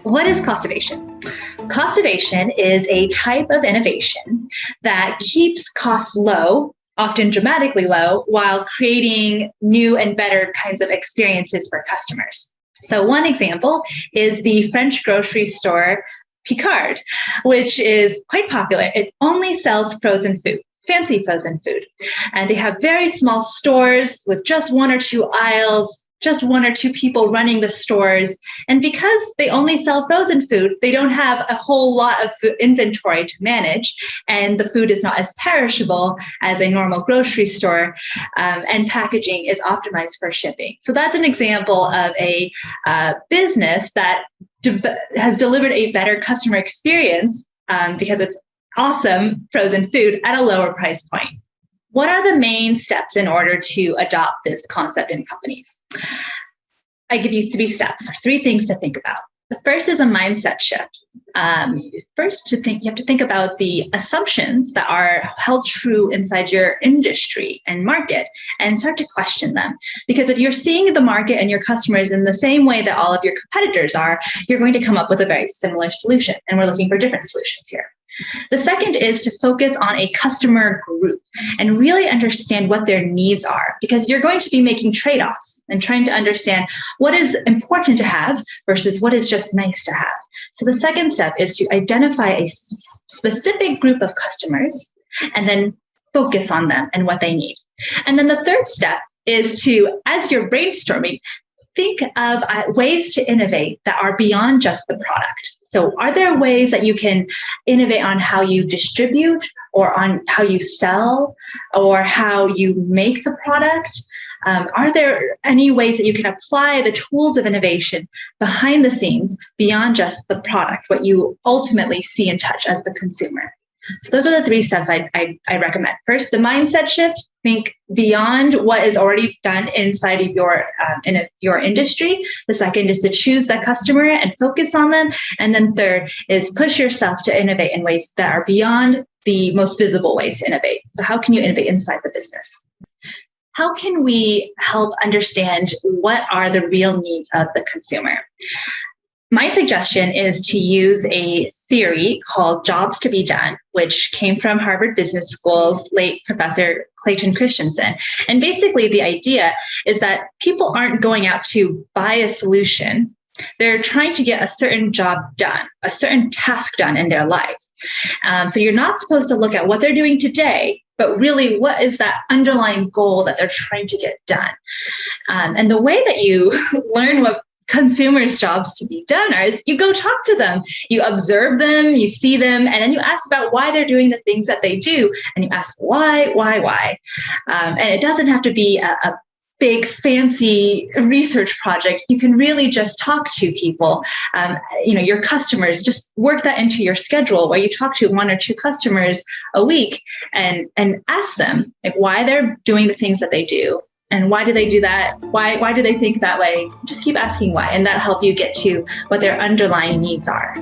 What is Costovation? Costovation is a type of innovation that keeps costs low, often dramatically low, while creating new and better kinds of experiences for customers. So one example is the French grocery store Picard, which is quite popular. It only sells frozen food, fancy frozen food. And they have very small stores with just one or two aisles, just one or two people running the stores. And because they only sell frozen food, they don't have a whole lot of food inventory to manage. And the food is not as perishable as a normal grocery store. And packaging is optimized for shipping. So that's an example of a business that has delivered a better customer experience because it's awesome frozen food at a lower price point. What are the main steps in order to adopt this concept in companies? I give you 3 steps or 3 things to think about. The first is a mindset shift. You have to think about the assumptions that are held true inside your industry and market and start to question them. Because if you're seeing the market and your customers in the same way that all of your competitors are, you're going to come up with a very similar solution. And we're looking for different solutions here. The second is to focus on a customer group and really understand what their needs are, because you're going to be making trade-offs and trying to understand what is important to have versus what is just nice to have. So the second step is to identify a specific group of customers and then focus on them and what they need. And then the third step is to, as you're brainstorming, think of ways to innovate that are beyond just the product. So are there ways that you can innovate on how you distribute or on how you sell or how you make the product? Are there any ways that you can apply the tools of innovation behind the scenes beyond just the product, what you ultimately see and touch as the consumer? So those are the 3 steps I recommend. First, the mindset shift. Think beyond what is already done inside of your industry. The second is to choose the customer and focus on them. And then third is push yourself to innovate in ways that are beyond the most visible ways to innovate. So how can you innovate inside the business? How can we help understand what are the real needs of the consumer? My suggestion is to use a theory called jobs to be done, which came from Harvard Business School's late Professor Clayton Christensen. And basically the idea is that people aren't going out to buy a solution. They're trying to get a certain job done, a certain task done in their life. So you're not supposed to look at what they're doing today, but really what is that underlying goal that they're trying to get done? And the way that you learn what consumers' jobs to be done is you go talk to them, you observe them, you see them, and then you ask about why they're doing the things that they do, and you ask why. And it doesn't have to be a big fancy research project. You can really just talk to people, your customers. Just work that into your schedule where you talk to 1 or 2 customers a week and ask them like why they're doing the things that they do. And why do they do that? Why do they think that way? Just keep asking why, and that'll help you get to what their underlying needs are.